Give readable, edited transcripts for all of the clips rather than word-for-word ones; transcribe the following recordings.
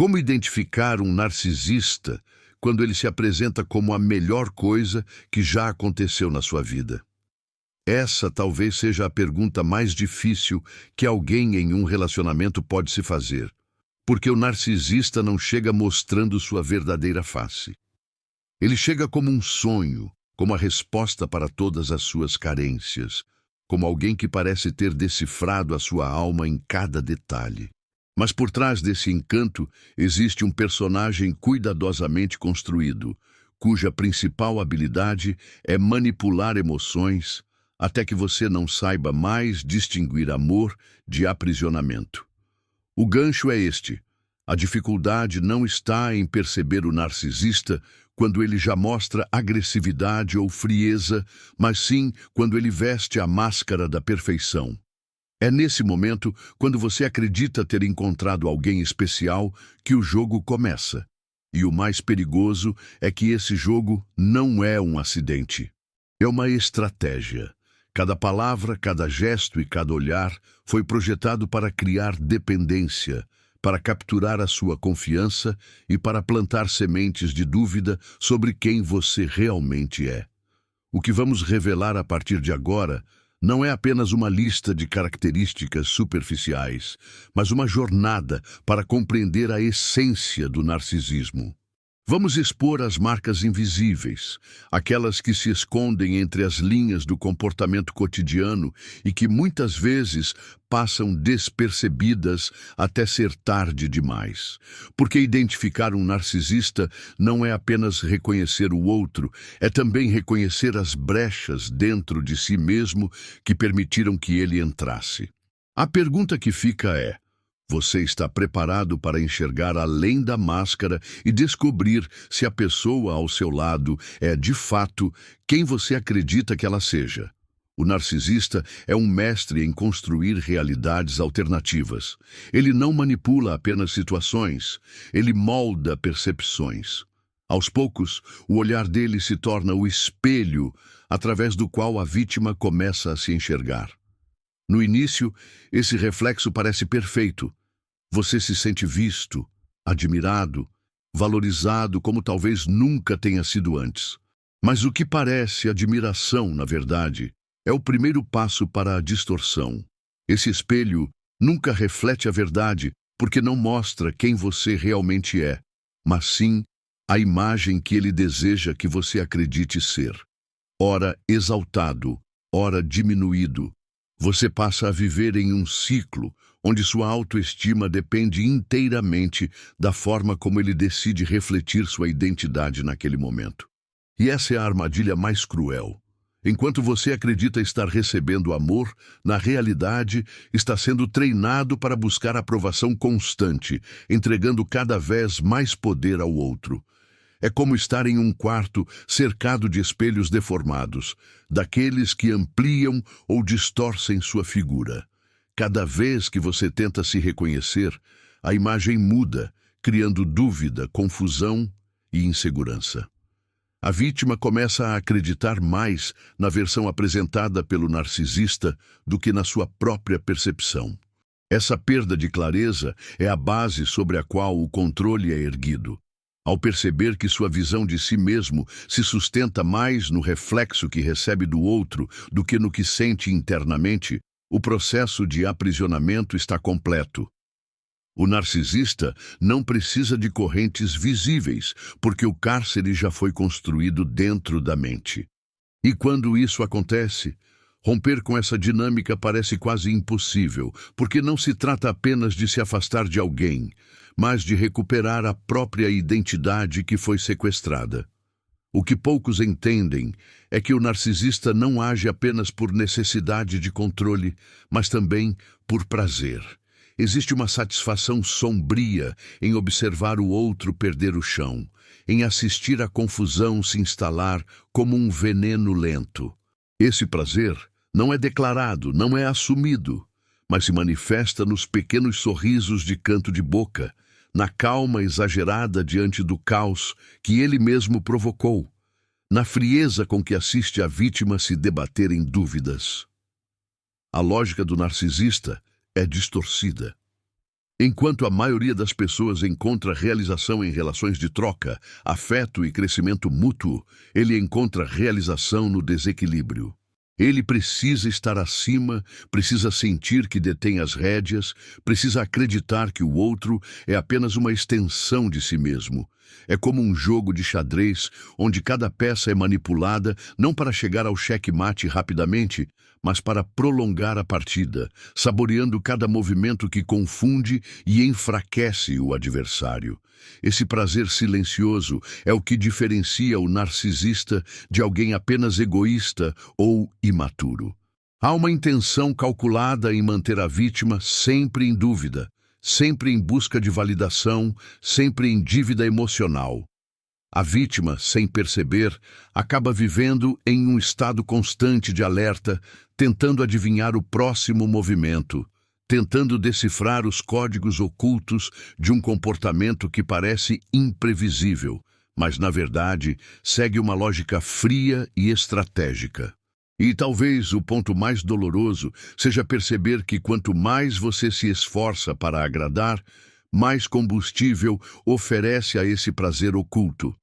Como identificar um narcisista quando ele se apresenta como a melhor coisa que já aconteceu na sua vida? Essa talvez seja a pergunta mais difícil que alguém em um relacionamento pode se fazer, porque o narcisista não chega mostrando sua verdadeira face. Ele chega como um sonho, como a resposta para todas as suas carências, como alguém que parece ter decifrado a sua alma em cada detalhe. Mas por trás desse encanto existe um personagem cuidadosamente construído, cuja principal habilidade é manipular emoções até que você não saiba mais distinguir amor de aprisionamento. O gancho é este: a dificuldade não está em perceber o narcisista quando ele já mostra agressividade ou frieza, mas sim quando ele veste a máscara da perfeição. É nesse momento, quando você acredita ter encontrado alguém especial, que o jogo começa. E o mais perigoso é que esse jogo não é um acidente. É uma estratégia. Cada palavra, cada gesto e cada olhar foi projetado para criar dependência, para capturar a sua confiança e para plantar sementes de dúvida sobre quem você realmente é. O que vamos revelar a partir de agora não é apenas uma lista de características superficiais, mas uma jornada para compreender a essência do narcisismo. Vamos expor as marcas invisíveis, aquelas que se escondem entre as linhas do comportamento cotidiano e que muitas vezes passam despercebidas até ser tarde demais. Porque identificar um narcisista não é apenas reconhecer o outro, é também reconhecer as brechas dentro de si mesmo que permitiram que ele entrasse. A pergunta que fica é: você está preparado para enxergar além da máscara e descobrir se a pessoa ao seu lado é, de fato, quem você acredita que ela seja? O narcisista é um mestre em construir realidades alternativas. Ele não manipula apenas situações, ele molda percepções. Aos poucos, o olhar dele se torna o espelho através do qual a vítima começa a se enxergar. No início, esse reflexo parece perfeito. Você se sente visto, admirado, valorizado como talvez nunca tenha sido antes. Mas o que parece admiração, na verdade, é o primeiro passo para a distorção. Esse espelho nunca reflete a verdade porque não mostra quem você realmente é, mas sim a imagem que ele deseja que você acredite ser. Ora exaltado, ora diminuído. Você passa a viver em um ciclo onde sua autoestima depende inteiramente da forma como ele decide refletir sua identidade naquele momento. E essa é a armadilha mais cruel. Enquanto você acredita estar recebendo amor, na realidade está sendo treinado para buscar aprovação constante, entregando cada vez mais poder ao outro. É como estar em um quarto cercado de espelhos deformados, daqueles que ampliam ou distorcem sua figura. Cada vez que você tenta se reconhecer, a imagem muda, criando dúvida, confusão e insegurança. A vítima começa a acreditar mais na versão apresentada pelo narcisista do que na sua própria percepção. Essa perda de clareza é a base sobre a qual o controle é erguido. Ao perceber que sua visão de si mesmo se sustenta mais no reflexo que recebe do outro do que no que sente internamente, o processo de aprisionamento está completo. O narcisista não precisa de correntes visíveis, porque o cárcere já foi construído dentro da mente. E quando isso acontece, romper com essa dinâmica parece quase impossível, porque não se trata apenas de se afastar de alguém, mas de recuperar a própria identidade que foi sequestrada. O que poucos entendem é que o narcisista não age apenas por necessidade de controle, mas também por prazer. Existe uma satisfação sombria em observar o outro perder o chão, em assistir a confusão se instalar como um veneno lento. Esse prazer não é declarado, não é assumido, mas se manifesta nos pequenos sorrisos de canto de boca, na calma exagerada diante do caos que ele mesmo provocou, na frieza com que assiste a vítima se debater em dúvidas. A lógica do narcisista é distorcida. Enquanto a maioria das pessoas encontra realização em relações de troca, afeto e crescimento mútuo, ele encontra realização no desequilíbrio. Ele precisa estar acima, precisa sentir que detém as rédeas, precisa acreditar que o outro é apenas uma extensão de si mesmo. É como um jogo de xadrez, onde cada peça é manipulada não para chegar ao xeque-mate rapidamente, mas para prolongar a partida, saboreando cada movimento que confunde e enfraquece o adversário. Esse prazer silencioso é o que diferencia o narcisista de alguém apenas egoísta ou imaturo. Há uma intenção calculada em manter a vítima sempre em dúvida, sempre em busca de validação, sempre em dívida emocional. A vítima, sem perceber, acaba vivendo em um estado constante de alerta, tentando adivinhar o próximo movimento, tentando decifrar os códigos ocultos de um comportamento que parece imprevisível, mas, na verdade, segue uma lógica fria e estratégica. E talvez o ponto mais doloroso seja perceber que quanto mais você se esforça para agradar, mais combustível oferece a esse prazer oculto.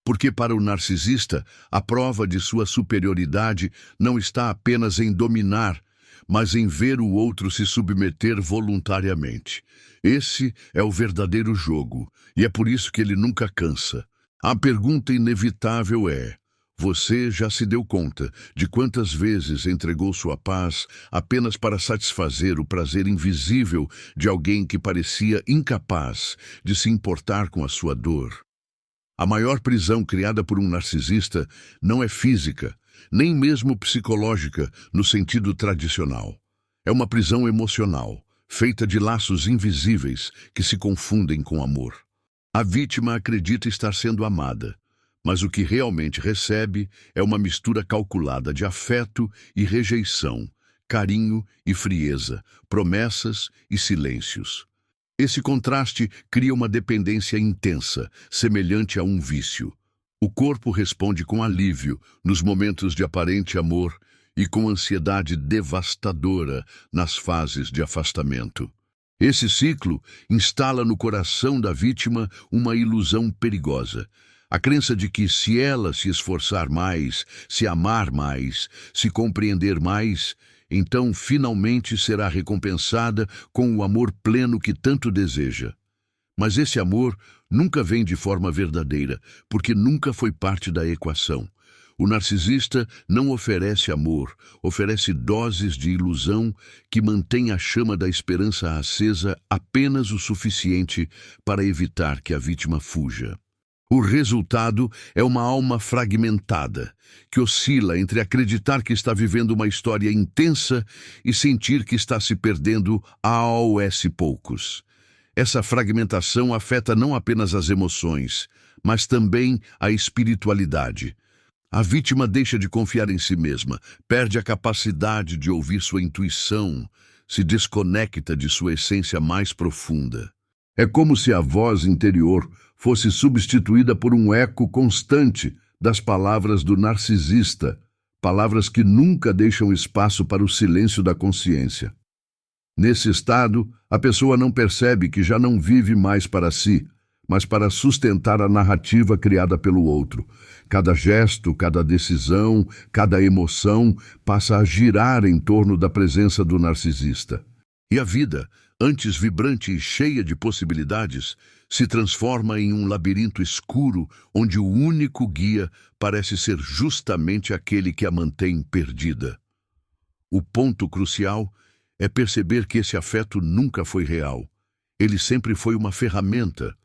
Porque para o narcisista, a prova de sua superioridade não está apenas em dominar, mas em ver o outro se submeter voluntariamente. Esse é o verdadeiro jogo, e é por isso que ele nunca cansa. A pergunta inevitável é: você já se deu conta de quantas vezes entregou sua paz apenas para satisfazer o prazer invisível de alguém que parecia incapaz de se importar com a sua dor? A maior prisão criada por um narcisista não é física, nem mesmo psicológica no sentido tradicional. É uma prisão emocional, feita de laços invisíveis que se confundem com amor. A vítima acredita estar sendo amada, mas o que realmente recebe é uma mistura calculada de afeto e rejeição, carinho e frieza, promessas e silêncios. Esse contraste cria uma dependência intensa, semelhante a um vício. O corpo responde com alívio nos momentos de aparente amor e com ansiedade devastadora nas fases de afastamento. Esse ciclo instala no coração da vítima uma ilusão perigosa. A crença de que se ela se esforçar mais, se amar mais, se compreender mais, então finalmente será recompensada com o amor pleno que tanto deseja. Mas esse amor nunca vem de forma verdadeira, porque nunca foi parte da equação. O narcisista não oferece amor, oferece doses de ilusão que mantém a chama da esperança acesa apenas o suficiente para evitar que a vítima fuja. O resultado é uma alma fragmentada, que oscila entre acreditar que está vivendo uma história intensa e sentir que está se perdendo aos poucos. Essa fragmentação afeta não apenas as emoções, mas também a espiritualidade. A vítima deixa de confiar em si mesma, perde a capacidade de ouvir sua intuição, se desconecta de sua essência mais profunda. É como se a voz interior fosse substituída por um eco constante das palavras do narcisista, palavras que nunca deixam espaço para o silêncio da consciência. Nesse estado, a pessoa não percebe que já não vive mais para si, mas para sustentar a narrativa criada pelo outro. Cada gesto, cada decisão, cada emoção passa a girar em torno da presença do narcisista. E a vida, antes vibrante e cheia de possibilidades, se transforma em um labirinto escuro onde o único guia parece ser justamente aquele que a mantém perdida. O ponto crucial é perceber que esse afeto nunca foi real. Ele sempre foi uma ferramenta,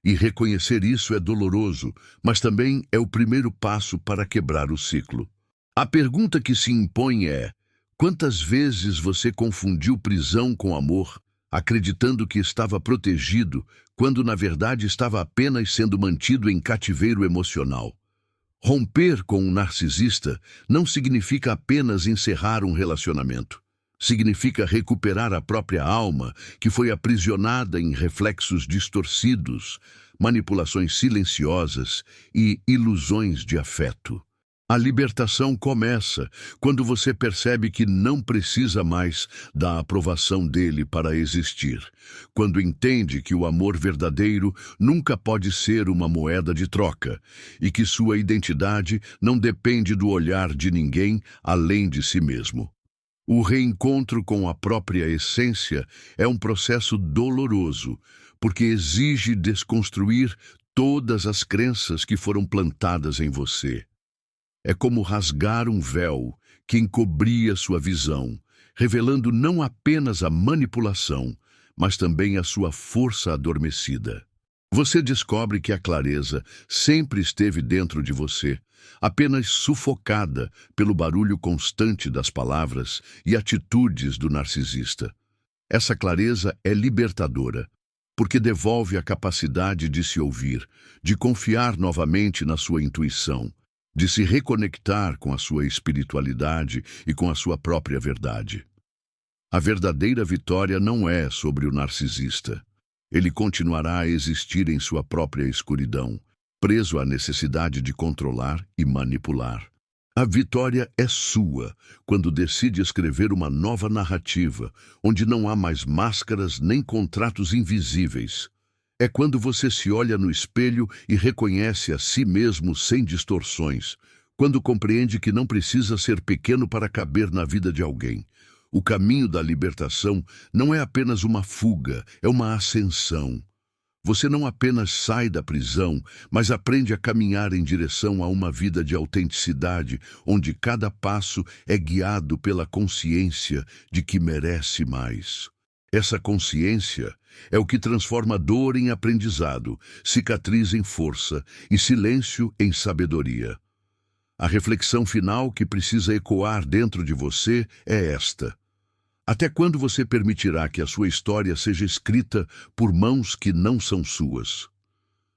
e reconhecer isso é doloroso, mas também é o primeiro passo para quebrar o ciclo. A pergunta que se impõe é: quantas vezes você confundiu prisão com amor, acreditando que estava protegido, quando na verdade estava apenas sendo mantido em cativeiro emocional? Romper com um narcisista não significa apenas encerrar um relacionamento. Significa recuperar a própria alma, que foi aprisionada em reflexos distorcidos, manipulações silenciosas e ilusões de afeto. A libertação começa quando você percebe que não precisa mais da aprovação dele para existir, quando entende que o amor verdadeiro nunca pode ser uma moeda de troca e que sua identidade não depende do olhar de ninguém além de si mesmo. O reencontro com a própria essência é um processo doloroso, porque exige desconstruir todas as crenças que foram plantadas em você. É como rasgar um véu que encobria sua visão, revelando não apenas a manipulação, mas também a sua força adormecida. Você descobre que a clareza sempre esteve dentro de você, apenas sufocada pelo barulho constante das palavras e atitudes do narcisista. Essa clareza é libertadora, porque devolve a capacidade de se ouvir, de confiar novamente na sua intuição, de se reconectar com a sua espiritualidade e com a sua própria verdade. A verdadeira vitória não é sobre o narcisista. Ele continuará a existir em sua própria escuridão, preso à necessidade de controlar e manipular. A vitória é sua quando decide escrever uma nova narrativa, onde não há mais máscaras nem contratos invisíveis. É quando você se olha no espelho e reconhece a si mesmo sem distorções, quando compreende que não precisa ser pequeno para caber na vida de alguém. O caminho da libertação não é apenas uma fuga, é uma ascensão. Você não apenas sai da prisão, mas aprende a caminhar em direção a uma vida de autenticidade, onde cada passo é guiado pela consciência de que merece mais. Essa consciência é o que transforma dor em aprendizado, cicatriz em força e silêncio em sabedoria. A reflexão final que precisa ecoar dentro de você é esta: até quando você permitirá que a sua história seja escrita por mãos que não são suas?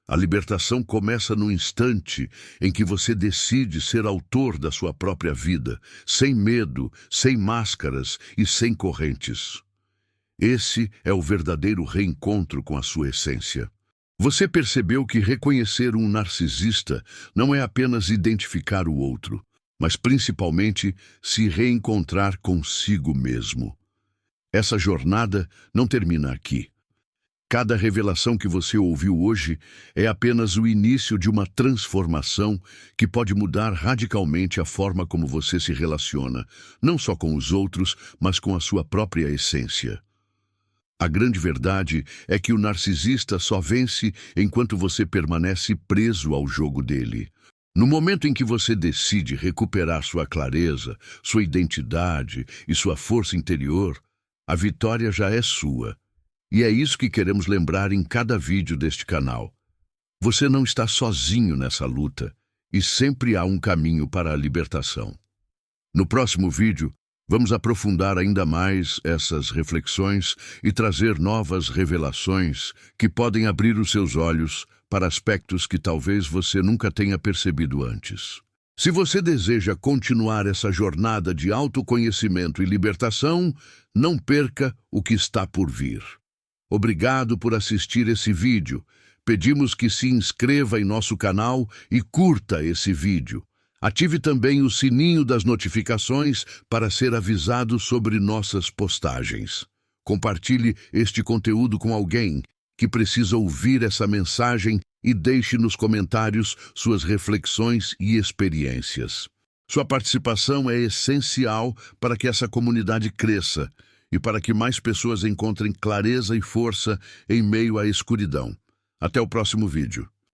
A libertação começa no instante em que você decide ser autor da sua própria vida, sem medo, sem máscaras e sem correntes. Esse é o verdadeiro reencontro com a sua essência. Você percebeu que reconhecer um narcisista não é apenas identificar o outro, mas principalmente se reencontrar consigo mesmo. Essa jornada não termina aqui. Cada revelação que você ouviu hoje é apenas o início de uma transformação que pode mudar radicalmente a forma como você se relaciona, não só com os outros, mas com a sua própria essência. A grande verdade é que o narcisista só vence enquanto você permanece preso ao jogo dele. No momento em que você decide recuperar sua clareza, sua identidade e sua força interior, a vitória já é sua. E é isso que queremos lembrar em cada vídeo deste canal. Você não está sozinho nessa luta, e sempre há um caminho para a libertação. No próximo vídeo, vamos aprofundar ainda mais essas reflexões e trazer novas revelações que podem abrir os seus olhos para aspectos que talvez você nunca tenha percebido antes. Se você deseja continuar essa jornada de autoconhecimento e libertação, não perca o que está por vir. Obrigado por assistir esse vídeo. Pedimos que se inscreva em nosso canal e curta esse vídeo. Ative também o sininho das notificações para ser avisado sobre nossas postagens. Compartilhe este conteúdo com alguém que precisa ouvir essa mensagem e deixe nos comentários suas reflexões e experiências. Sua participação é essencial para que essa comunidade cresça e para que mais pessoas encontrem clareza e força em meio à escuridão. Até o próximo vídeo.